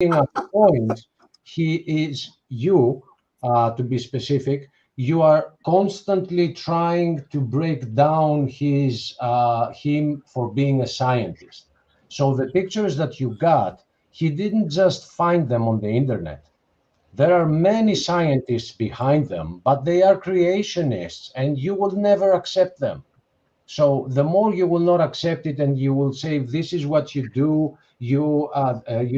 a point, to be specific, you are constantly trying to break down him for being a scientist. So the pictures that you got, he didn't just find them on the internet. There are many scientists behind them, but they are creationists, and you will never accept them. So the more you will not accept it, and you will say, "This is what you do. You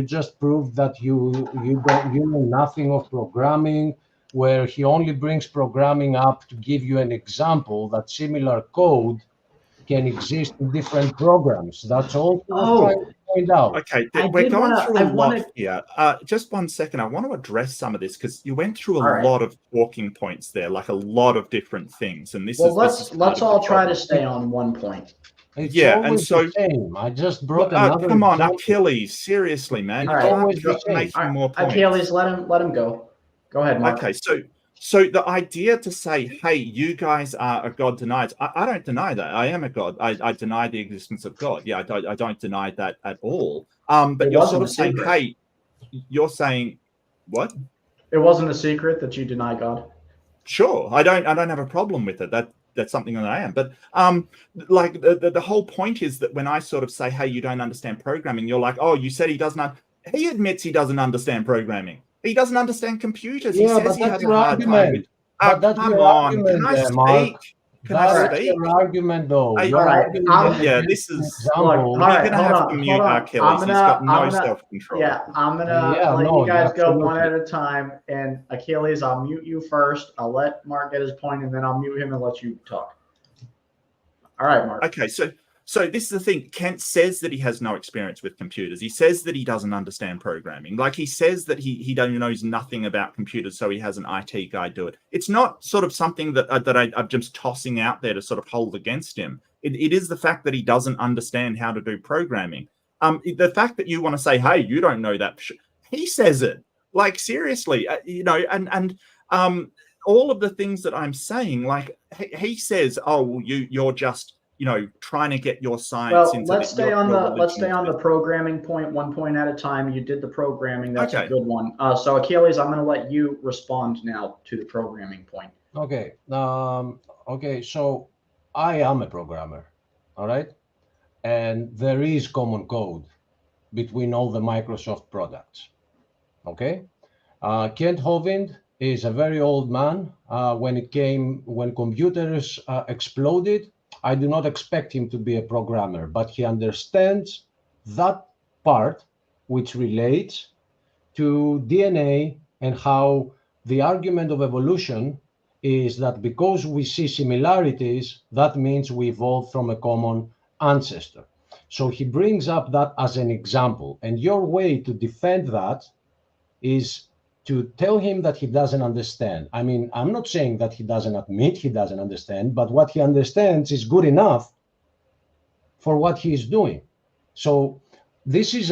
just proved that you know nothing of programming." Where he only brings programming up to give you an example that similar code can exist in different programs. That's all he was trying to point out. Okay, we're going through a lot here. Just 1 second. I want to address some of this because you went through a lot of talking points there, like a lot of different things. And let's all try to stay on one point. It's always the same. I just brought another. Come on, Achilles. Seriously, man. It's always the same. Making more points. Achilles, let him go. Go ahead, Mark. Okay, so the idea to say, hey, you guys are a God deniers, I don't deny that. I am a God. I deny the existence of God. Yeah, I don't deny that at all. But you're sort of saying, hey, you're saying what? It wasn't a secret that you deny God. Sure. I don't have a problem with it. That's something that I am. But like the whole point is that when I sort of say, hey, you don't understand programming, you're like, oh, you said he doesn't. He admits he doesn't understand programming. He doesn't understand computers. He says he has a hard time with. Come on, can I speak? Can I speak? Your argument, though. Yeah, this is. You're going to have to mute Achilles. He's got no self-control. Yeah, I'm going to let you guys go one at a time. And Achilles, I'll mute you first. I'll let Mark get his point, and then I'll mute him and let you talk. All right, Mark. Okay, so this is the thing. Kent says that he has no experience with computers. He says that he doesn't understand programming. Like he says that he knows nothing about computers, so he has an IT guy do it. It's not sort of something that I'm just tossing out there to sort of hold against him. It is the fact that he doesn't understand how to do programming. The fact that you want to say, hey, you don't know that. He says it. Like, seriously, and all of the things that I'm saying, like he says, oh, well, you're just trying to get your science into. Let's stay on the programming point, 1 point at a time. You did the programming. That's a good one. So Achilles, I'm going to let you respond now to the programming point. Okay. Okay. So I am a programmer. All right. And there is common code between all the Microsoft products. Okay. Kent Hovind is a very old man. When computers exploded, I do not expect him to be a programmer, but he understands that part which relates to DNA and how the argument of evolution is that because we see similarities, that means we evolved from a common ancestor. So he brings up that as an example. And your way to defend that is to tell him that he doesn't understand. I mean, I'm not saying that he doesn't admit he doesn't understand, but what he understands is good enough for what he is doing. So this is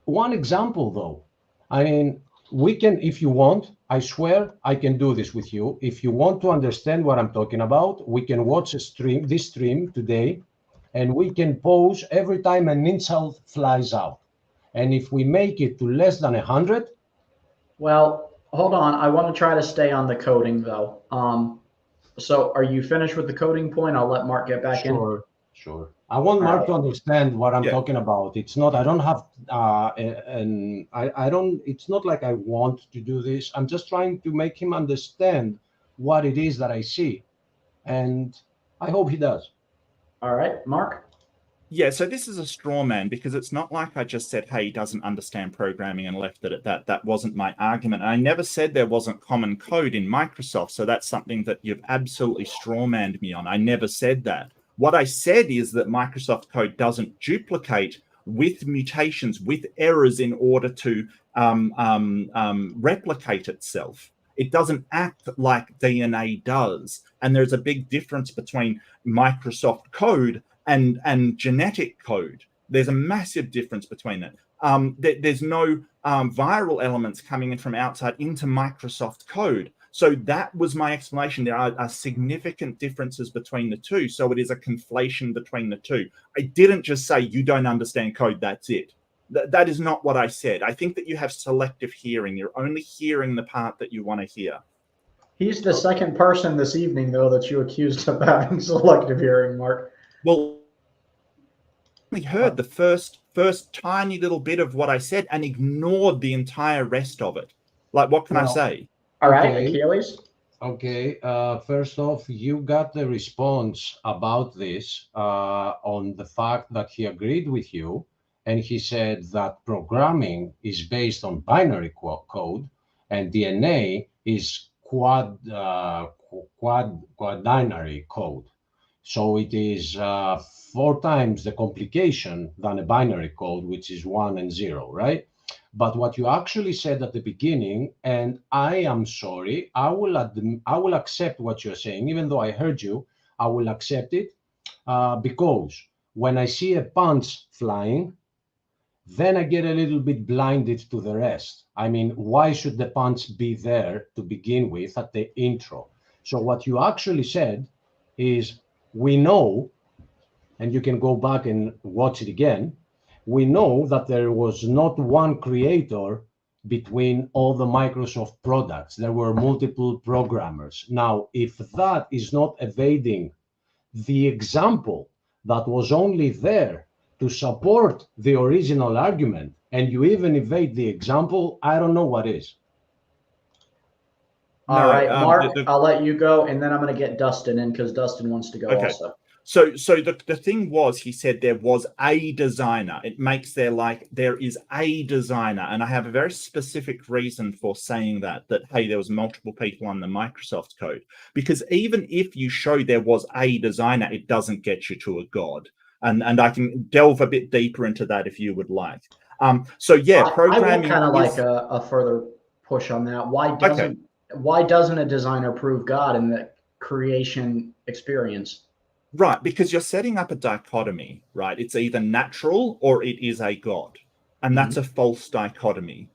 one example, though. I mean, we can, if you want, I swear I can do this with you. If you want to understand what I'm talking about, we can watch this stream today, and we can pause every time an insult flies out. And if we make it to less than 100, well, hold on. I want to try to stay on the coding, though. So are you finished with the coding point? I'll let Mark get back in. Sure. I want Mark to understand what I'm talking about. It's not, I don't have, it's not like I want to do this. I'm just trying to make him understand what it is that I see. And I hope he does. All right, Mark. Yeah, so this is a straw man because it's not like I just said, hey, he doesn't understand programming and left it at that. That wasn't my argument. And I never said there wasn't common code in Microsoft. So that's something that you've absolutely straw manned me on. I never said that. What I said is that Microsoft code doesn't duplicate with mutations, with errors in order to replicate itself. It doesn't act like DNA does. And there's a big difference between Microsoft code and genetic code. There's a massive difference between that. There's no viral elements coming in from outside into Microsoft code. So that was my explanation. There are significant differences between the two. So it is a conflation between the two. I didn't just say you don't understand code, that's it. That is not what I said. I think that you have selective hearing. You're only hearing the part that you want to hear. He's the second person this evening, though, that you accused of having selective hearing, Mark. Well, we heard the first tiny little bit of what I said and ignored the entire rest of it. Like, what can I say? All right, Achilles. Okay. First off, you got the response about this on the fact that he agreed with you, and he said that programming is based on binary code, and DNA is quadinary code. So it is 4 times the complication than a binary code, which is 1 and 0, right? But what you actually said at the beginning, and I am sorry, I will accept what you're saying, even though I heard you, I will accept it because when I see a punch flying, then I get a little bit blinded to the rest. I mean, why should the punch be there to begin with at the intro? So what you actually said is, we know, and you can go back and watch it again, we know that there was not one creator between all the Microsoft products. There were multiple programmers. Now, if that is not evading the example that was only there to support the original argument, and you even evade the example, I don't know what is. All right, Mark, I'll let you go, and then I'm going to get Dustin in because Dustin wants to go also. So the thing was, he said there was a designer. It makes there is a designer. And I have a very specific reason for saying that, hey, there was multiple people on the Microsoft code. Because even if you show there was a designer, it doesn't get you to a god. And I can delve a bit deeper into that if you would like. So yeah, programming. I would kind of like a further push on that. Why doesn't a designer prove God in the creation experience? Right, because you're setting up a dichotomy, right? It's either natural or it is a god, and that's a false dichotomy.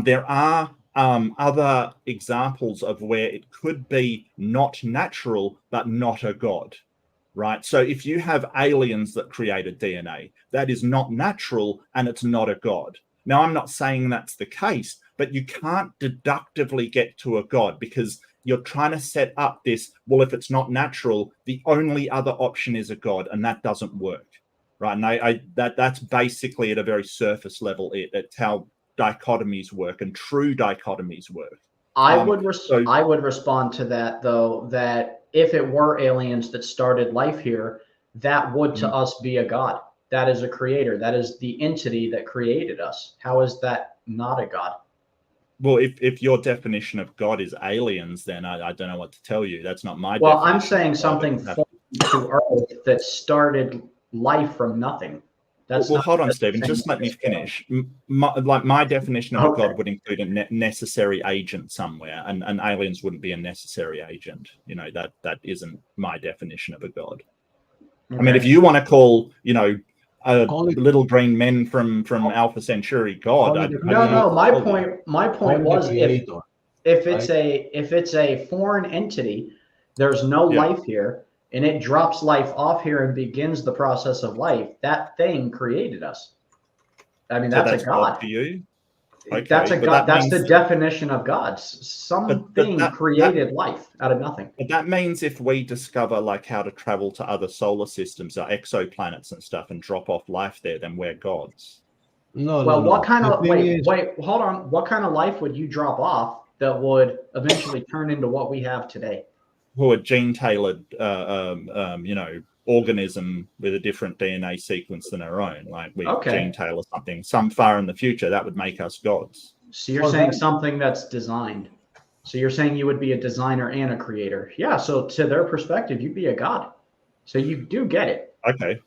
There are other examples of where it could be not natural but not a god, right? So if you have aliens that created DNA, that is not natural and it's not a god. Now, I'm not saying that's the case, but you can't deductively get to a god because you're trying to set up this, well, if it's not natural, the only other option is a god, and that doesn't work, right? And that's basically at a very surface level, it's how dichotomies work and true dichotomies work. I would respond to that, though, that if it were aliens that started life here, that would to us be a god. That is a creator. That is the entity that created us. How is that not a god? Well, if your definition of God is aliens, then I don't know what to tell you. That's not my definition. Well, I'm saying something to Earth that started life from nothing. Well, hold on, Stephen. Just let me finish. My definition of a god would include a necessary agent somewhere, and aliens wouldn't be a necessary agent. You know, that isn't my definition of a god. Okay. I mean, if you want to call, little green men from Alpha Centauri god. No. My point was if it's a foreign entity, there's no life here, and it drops life off here and begins the process of life. That thing created us. I mean, that's a god. To you? Okay, that's a god. That's the definition of God. Something created life out of nothing. But that means if we discover how to travel to other solar systems or exoplanets and stuff and drop off life there, then we're gods. What kind of hold on. What kind of life would you drop off that would eventually turn into what we have today? Well, a gene-tailored, organism with a different DNA sequence than our own. Like we gene tailor something some far in the future, that would make us gods. So you're saying something that's designed. So you're saying you would be a designer and a creator. Yeah. So to their perspective, you'd be a god. So you do get it. Okay.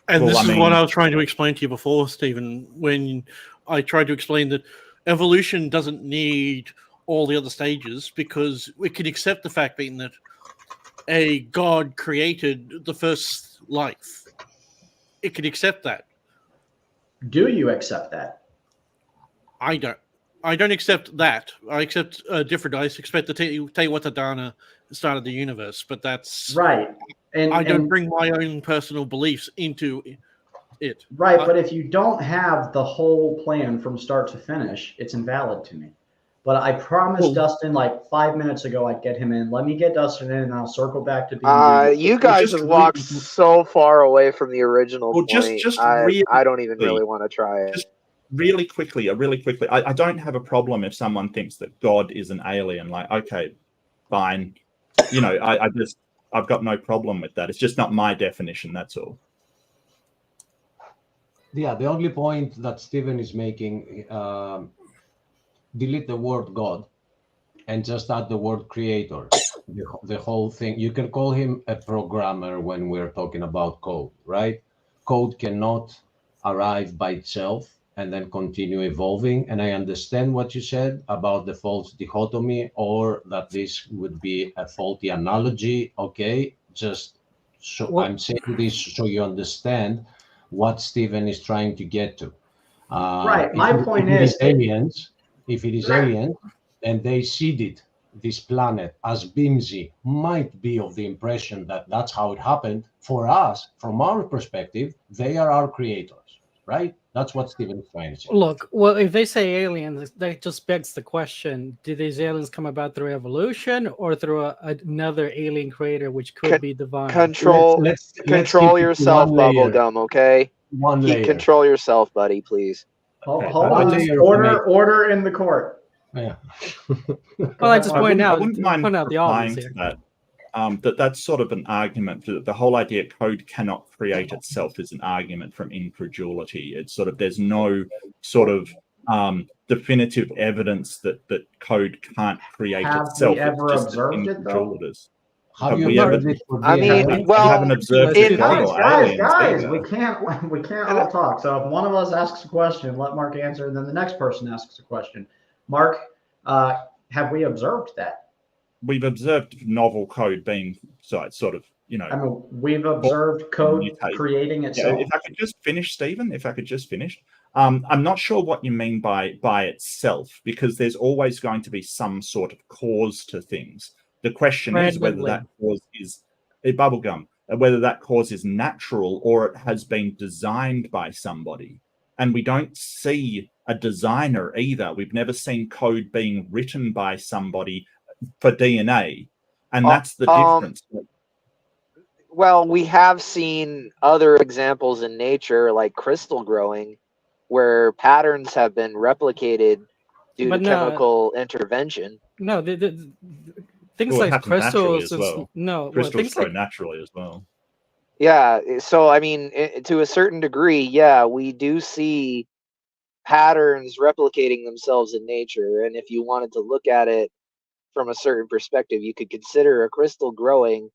And this is what I was trying to explain to you before, Stephen, when I tried to explain that evolution doesn't need all the other stages because we can accept the fact being that a god created the first life. It can accept that. Do you accept that? I don't. I don't accept that. I accept different. I expect to tell you what Wat Dat Dee started the universe, but that's right. And I don't bring my own personal beliefs into it. Right, but if you don't have the whole plan from start to finish, it's invalid to me. But I promised Dustin like 5 minutes ago I'd get him in. Let me get Dustin in, and I'll circle back to being. You guys have walked so far away from the original point. I don't even really want to try it. Just really quickly. I don't have a problem if someone thinks that God is an alien. Like, okay, fine. You know, I've got no problem with that. It's just not my definition. That's all. Yeah, the only point that Stephen is making, delete the word God and just add the word creator. The whole thing. You can call him a programmer when we're talking about code, right? Code cannot arrive by itself and then continue evolving. And I understand what you said about the false dichotomy, or that this would be a faulty analogy. Okay, just so I'm saying this so you understand what Stephen is trying to get to. Right. My point is, if it is aliens, and they seeded this planet as Bimsy might be of the impression that that's how it happened. For us, from our perspective, they are our creators, right? That's what Stephen is trying to say. Look, well, if they say aliens, that just begs the question: did these aliens come about through evolution or through another alien creator, which could be divine? Control yourself, Bubblegum. Okay. Control yourself, buddy, please. Hold on. Order in the court. Yeah. Well, I just point out the obvious here. That's sort of an argument. The whole idea code cannot create itself is an argument from incredulity. It's sort of, there's no sort of definitive evidence that code can't create itself. Have we ever observed it though? Have you ever? I mean, well, you haven't observed it. Guys, we can't all talk. So if one of us asks a question, let Mark answer, and then the next person asks a question. Mark, have we observed that? We've observed novel code being sort of, you know. I mean, we've observed code creating itself. Yeah, if I could just finish, Stephen. If I could just finish. I'm not sure what you mean by itself, because there's always going to be some sort of cause to things. The question is whether that cause is a bubblegum, whether that cause is natural or it has been designed by somebody. And we don't see a designer either. We've never seen code being written by somebody for DNA. And that's the difference. Well, we have seen other examples in nature, like crystal growing, where patterns have been replicated due to chemical intervention. No, things like crystals. Crystals grow naturally as well. Yeah, so I mean, to a certain degree, yeah, we do see patterns replicating themselves in nature. And if you wanted to look at it from a certain perspective, you could consider a crystal growing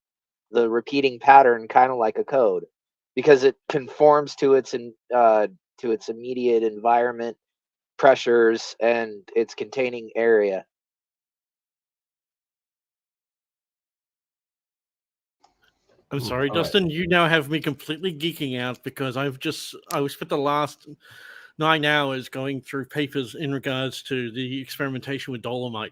the repeating pattern kind of like a code, because it conforms to its immediate environment, pressures, and its containing area. I'm sorry, Dustin, you now have me completely geeking out, because I spent the last 9 hours going through papers in regards to the experimentation with dolomite.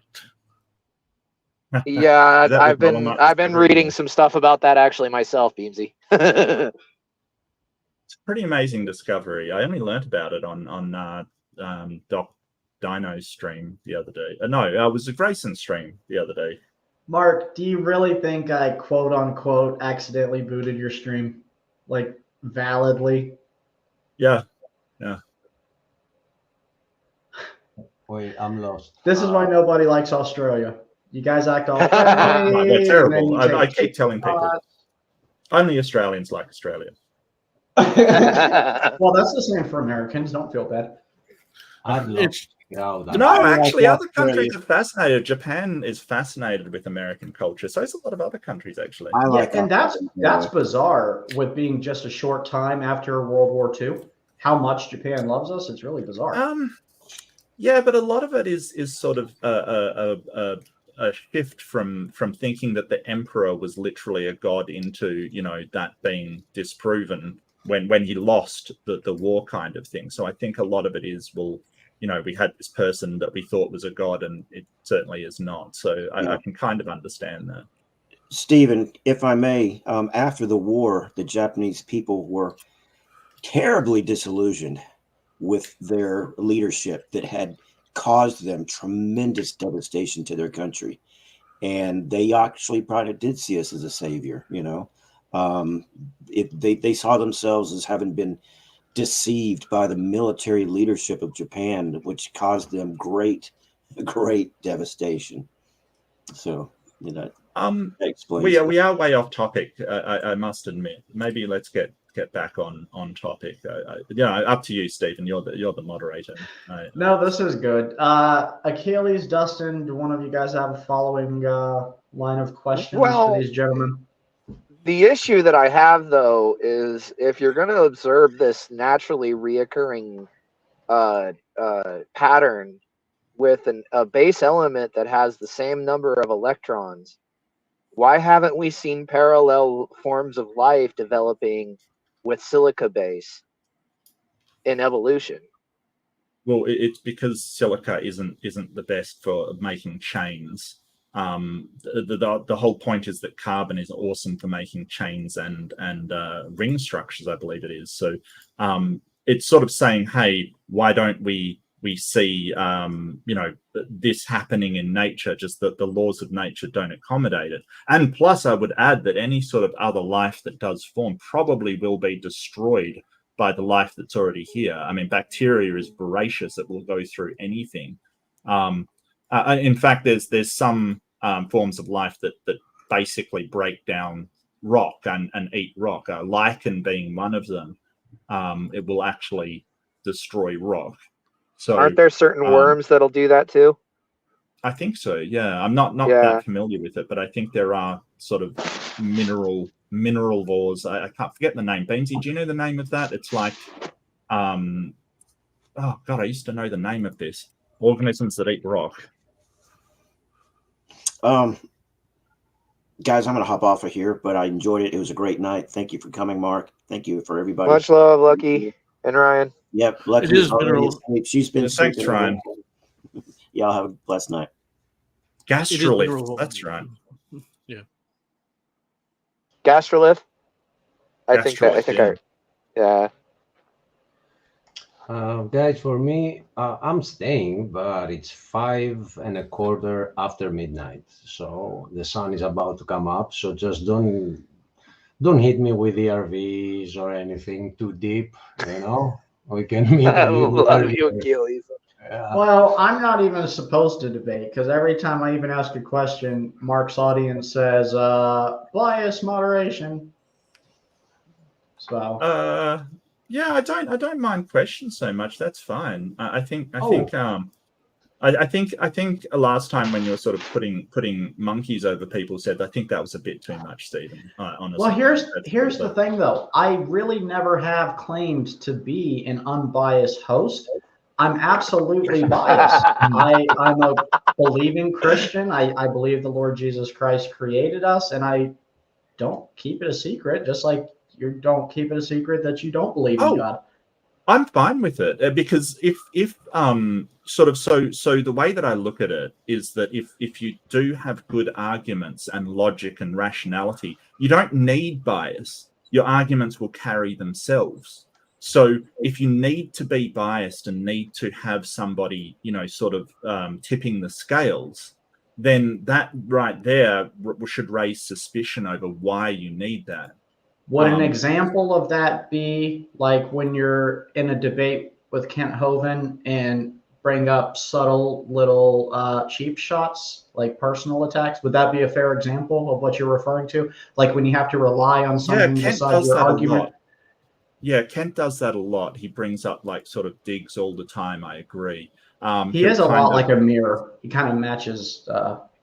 Yeah, I've been reading some stuff about that actually myself, Beamsy. It's a pretty amazing discovery. I only learnt about it on Doc Dino's stream the other day. It was a Grayson stream the other day. Mark, do you really think I quote unquote accidentally booted your stream, like validly? Yeah. Wait, I'm lost. This is why nobody likes Australia. You guys act all. No, they're terrible. I keep telling people only Australians like Australia. Well, that's the same for Americans. Don't feel bad. Actually, other countries are fascinated. Japan is fascinated with American culture. So is a lot of other countries, actually. And that's bizarre, with being just a short time after World War II. How much Japan loves us, it's really bizarre. Yeah, but a lot of it is sort of a shift from thinking that the emperor was literally a god into, you know, that being disproven when he lost the war kind of thing. So I think a lot of it is, well, you know, we had this person that we thought was a god, and it certainly is not. So I can kind of understand that. Stephen, if I may, after the war, the Japanese people were terribly disillusioned with their leadership that had caused them tremendous devastation to their country. And they actually probably did see us as a savior, you know. They saw themselves as having been deceived by the military leadership of Japan, which caused them great devastation. So, you know, we are way off topic. I must admit. Maybe let's get back on topic. Up to you, Stephen. You're the moderator. No, this is good. Achilles, Dustin, do one of you guys have a following line of questions for these gentlemen? The issue that I have, though, is if you're going to observe this naturally reoccurring pattern with a base element that has the same number of electrons, why haven't we seen parallel forms of life developing with silica base in evolution? Well, it's because silica isn't the best for making chains. The whole point is that carbon is awesome for making chains and ring structures, I believe it is. So it's sort of saying, hey, why don't we see this happening in nature, just that the laws of nature don't accommodate it. And plus, I would add that any sort of other life that does form probably will be destroyed by the life that's already here. I mean, bacteria is voracious; it will go through anything. In fact, there's some forms of life that basically break down rock and eat rock. Lichen being one of them, it will actually destroy rock. So, aren't there certain worms that'll do that too? I think so. Yeah, I'm not that familiar with it, but I think there are sort of mineral laws. I can't forget the name. Beansy, do you know the name of that? It's like, oh God, I used to know the name of this. Organisms that eat rock. Guys, I'm going to hop off of here, but I enjoyed it. It was a great night. Thank you for coming, Mark. Thank you for everybody. Much love, Lucky and Ryan. Yep, Lucky. It is mineral. She's been thanks, Ryan. Y'all have a blessed night. Gastrolith. That's right. Yeah. Gastrolith. Yeah. Guys, for me, I'm staying, but it's 5:15 after midnight, so the sun is about to come up. So just don't hit me with ERVs or anything too deep. You know, we can meet. I love you, Achilles. Yeah. Well, I'm not even supposed to debate because every time I even ask a question, Mark's audience says bias moderation. So. Yeah, I don't mind questions so much. That's fine. I think last time when you were sort of putting monkeys over people said, I think that was a bit too much, Stephen. Honestly. Well, here's the thing though. I really never have claimed to be an unbiased host. I'm absolutely biased. I'm a believing Christian. I believe the Lord Jesus Christ created us, and I don't keep it a secret, just like you don't keep it a secret that you don't believe in God. I'm fine with it because if so the way that I look at it is that if you do have good arguments and logic and rationality, you don't need bias. Your arguments will carry themselves. So if you need to be biased and need to have somebody, sort of tipping the scales, then that right there should raise suspicion over why you need that. Would an example of that be like when you're in a debate with Kent Hovind and bring up subtle little cheap shots, like personal attacks? Would that be a fair example of what you're referring to? Like when you have to rely on something besides your argument? Yeah, Kent does that a lot. He brings up like sort of digs all the time. I agree. He is a lot like a mirror. He kind of matches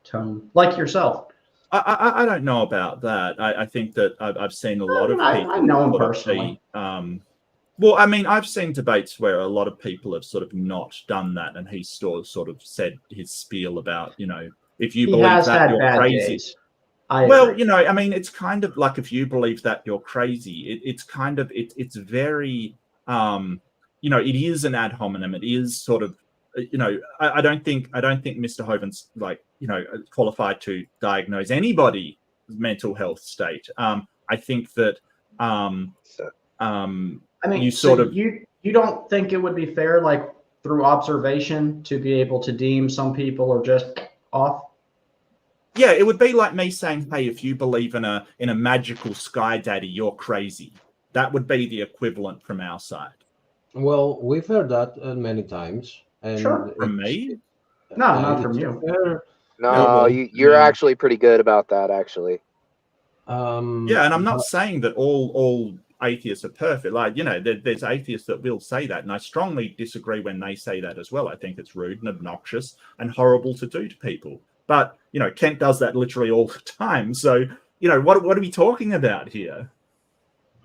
tone, like yourself. I don't know about that. I think that I've seen a lot of people. I know him personally. Well, I mean, I've seen debates where a lot of people have sort of not done that, and he's sort of said his spiel about, if you believe that, you're crazy. Well, I mean, it's kind of like if you believe that, you're crazy. It's kind of it's very, it is an ad hominem. It is sort of. I don't think Mr. Hovind's qualified to diagnose anybody's mental health state. I think that I mean, you so sort of you don't think it would be fair, like through observation, to be able to deem some people are just off? Yeah, it would be like me saying, hey, if you believe in a magical sky daddy, you're crazy. That would be the equivalent from our side. Well, we've heard that many times, and Sure. From me? No, not from you. Fair. No, well, you're actually pretty good about that, actually. Yeah, and I'm not saying that all atheists are perfect. Like, you know, there's atheists that will say that, and I strongly disagree when they say that as well. I think it's rude and obnoxious and horrible to do to people. But, you know, Kent does that literally all the time. So, you know, what are we talking about here?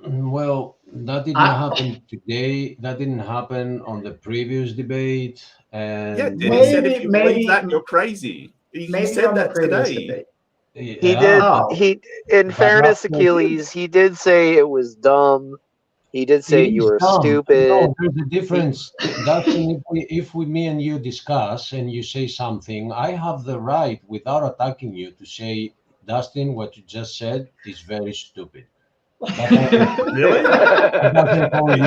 Well, that didn't happen today. That didn't happen on the previous debate. And yeah, he said if you believe that, you're crazy. He said that today. Debate. He did. He, in fairness, Achilles, he did say it was dumb. He did say you were stupid. No, there's a difference. If me and you discuss and you say something, I have the right, without attacking you, to say, Dustin, what you just said is very stupid. Really?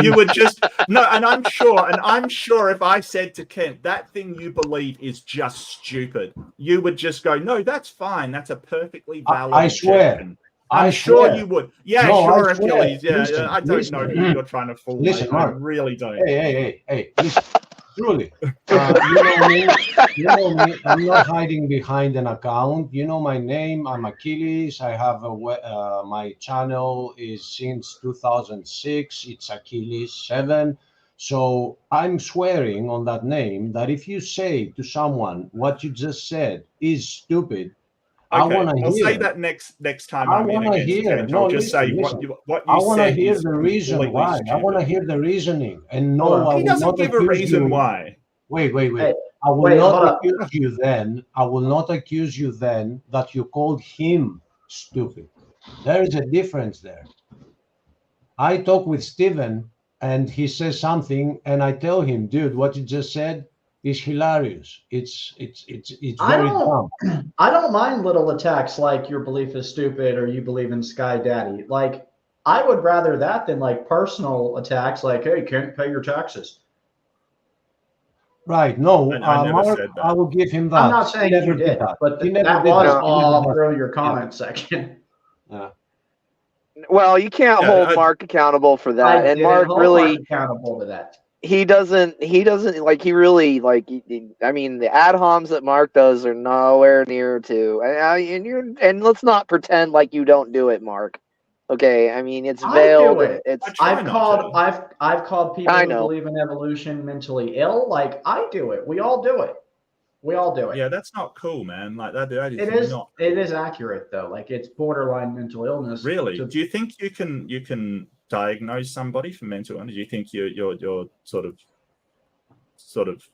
You would just no, and I'm sure if I said to Kent that thing you believe is just stupid, you would just go, no, that's fine. That's a perfectly valid objection. I'm sure you would. Yeah, no, sure, Achilles. Yeah, I don't know who you're trying to fool. Listen, Mark, I really don't. Hey, listen, truly. You know me. I'm not hiding behind an account. You know my name. I'm Achilles. I have my channel is since 2006. It's Achilles 7. So I'm swearing on that name that if you say to someone what you just said is stupid, Okay, I want to hear. I'll say that next time I I'm in want to against hear. Kent. No, I'll just say listen. what I you want to said hear is the reason completely why. stupid. I want to hear the reasoning, and no, I He will doesn't not give a accuse reason you. why. Wait. Hey, I will wait, hold not up. accuse you then. I will not accuse you then that you called him stupid. There is a difference there. I talk with Steven and he says something, and I tell him, dude, what you just said is hilarious. It's very dumb. I don't mind little attacks like your belief is stupid or you believe in Sky Daddy. Like, I would rather that than like personal attacks like, hey, can't pay your taxes. Right. No, I never Mark, said that. I will give him that. I'm not saying you did, but that was all through your comment section. Well, you can't hold Mark accountable for that, and Mark really accountable to that. He doesn't like. He really like. I mean, the ad homs that Mark does are nowhere near to. And let's not pretend like you don't do it, Mark. Okay, I mean it's veiled. I've called people who believe in evolution mentally ill. Like I do it. We all do it. We all do it. Yeah, that's not cool, man. Like that is not. It is accurate though. Like it's borderline mental illness. Really? Do you think you can diagnose somebody for mental illness? Do you think you're sort of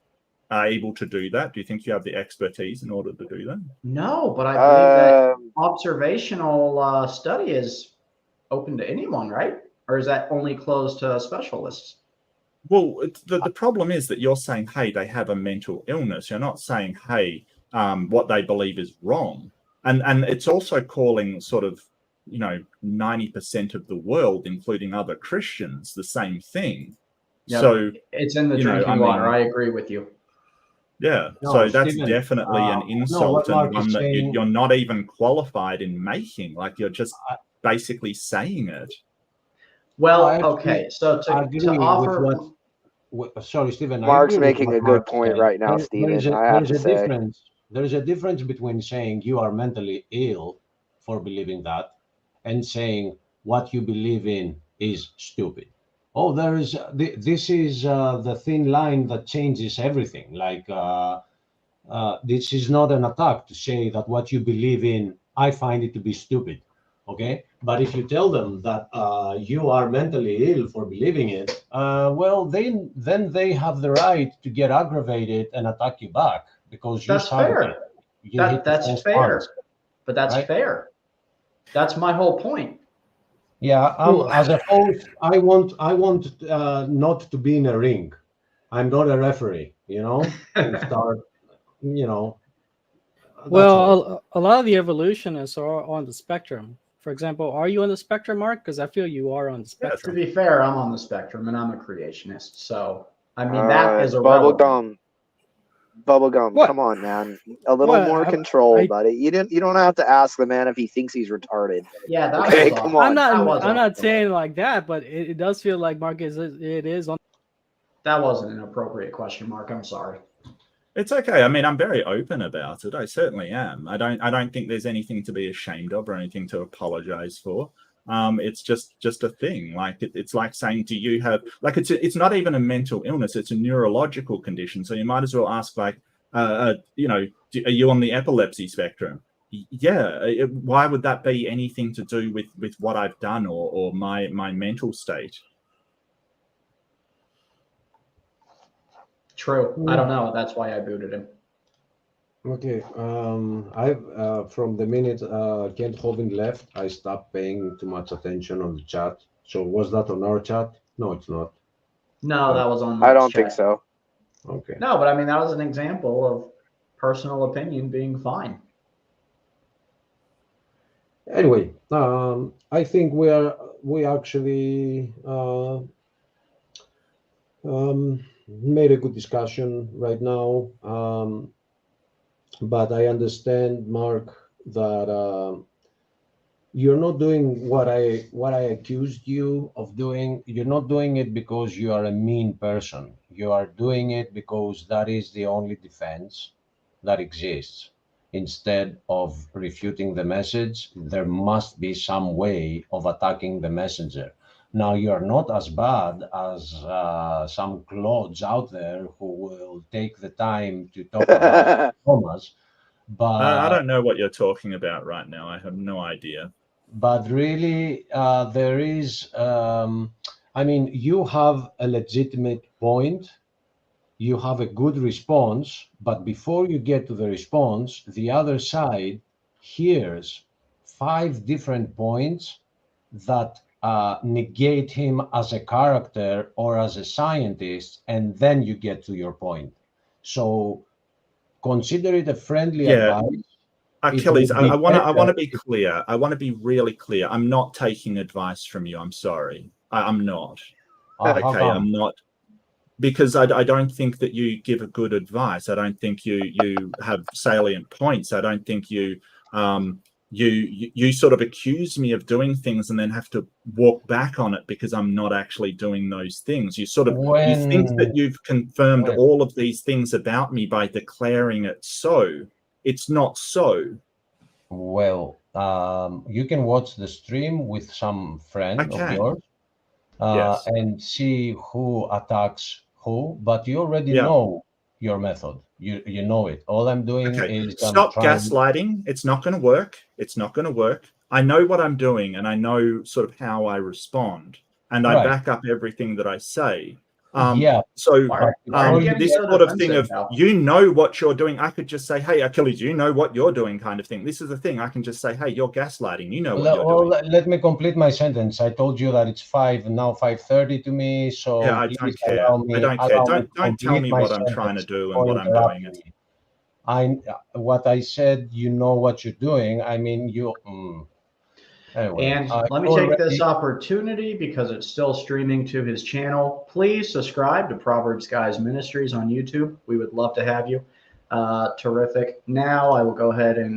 able to do that? Do you think you have the expertise in order to do that? No, but I believe that observational study is open to anyone, right? Or is that only closed to specialists? Well, the problem is that you're saying, hey, they have a mental illness. You're not saying, hey, what they believe is wrong. And it's also calling sort of, 90% of the world, including other Christians, the same thing. Yep. So it's in the drinking water. I agree with you. Yeah. No, so that's Steven, definitely an insult and one that you're not even qualified in making. Like you're just basically saying it. Well, okay. So to offer. Sorry, Stephen. Mark's making a good point right now, Stephen. There's a difference between saying you are mentally ill for believing that and saying what you believe in is stupid. Oh, this is the thin line that changes everything. Like this is not an attack to say that what you believe in, I find it to be stupid. Okay, but if you tell them that you are mentally ill for believing it, well, then they have the right to get aggravated and attack you back because you started it. That's fair, but that's fair. That's my whole point. Yeah, as a host, I want not to be in a ring. I'm not a referee, and start, Well, a lot of the evolutionists are on the spectrum. For example, are you on the spectrum, Mark? Because I feel you are on the To spectrum. be fair, I'm on the spectrum and I'm a creationist. So, I mean, that is irrelevant. Bubblegum, What? come on, man. A little What? more control, buddy. You don't have to ask the man if he thinks he's retarded. Yeah, that Okay, was come awful. on. I'm not saying like that, but it does feel like Mark is on. That wasn't an appropriate question, Mark. I'm sorry. It's okay. I mean, I'm very open about it. I certainly am. I don't think there's anything to be ashamed of or anything to apologize for. It's just a thing. Like it's like saying, do you have like it's not even a mental illness, it's a neurological condition. So you might as well ask like you know, are you on the epilepsy spectrum? Yeah. Why would that be anything to do with what I've done or my mental state? True. I don't know. That's why I booted him. Okay. I've from the minute Kent Hovind left, I stopped paying too much attention on the chat. So was that on our chat? No, it's not. No, that was on Mark's I don't chat. think so. Okay. No, but I mean, that was an example of personal opinion being fine. Anyway, I think we actually made a good discussion right now. But I understand, Mark, that you're not doing what I accused you of doing. You're not doing it because you are a mean person. You are doing it because that is the only defense that exists. Instead of refuting the message, there must be some way of attacking the messenger. Now, you're not as bad as some clods out there who will take the time to talk about Thomas, but I don't know what you're talking about right now. I have no idea. But really, there is. I mean, you have a legitimate point. You have a good response, but before you get to the response, the other side hears 5 different points that negate him as a character or as a scientist, and then you get to your point. So consider it a friendly advice. Achilles, I want to be clear. I want to be really clear. I'm not taking advice from you. I'm sorry. I'm not. Okay, I'm not. Because I don't think that you give a good advice. I don't think you have salient points. I don't think you sort of accuse me of doing things and then have to walk back on it because I'm not actually doing those things. You sort of you think that you've confirmed all of these things about me by declaring it so. It's not so. Well, you can watch the stream with some friend of yours and see who attacks who, but you already know your method. You know it. All I'm doing is stop gaslighting. It's not going to work. It's not going to work. I know what I'm doing and I know sort of how I respond and I back up everything that I say. So this sort of thing of you know what you're doing, I could just say, hey, Achilles, you know what you're doing kind of thing. This is the thing. I can just say, hey, you're gaslighting. You know what you're doing. Let me complete my sentence. I told you that it's 5:30 to me. So yeah, I don't care. I don't care. Don't tell me what I'm trying to do and what I'm doing. What I said, you know what you're doing. I mean, you. Anyway, and let me take this opportunity because it's still streaming to his channel. Please subscribe to Proverbs Guys Ministries on YouTube. We would love to have you. Terrific. Now I will go ahead and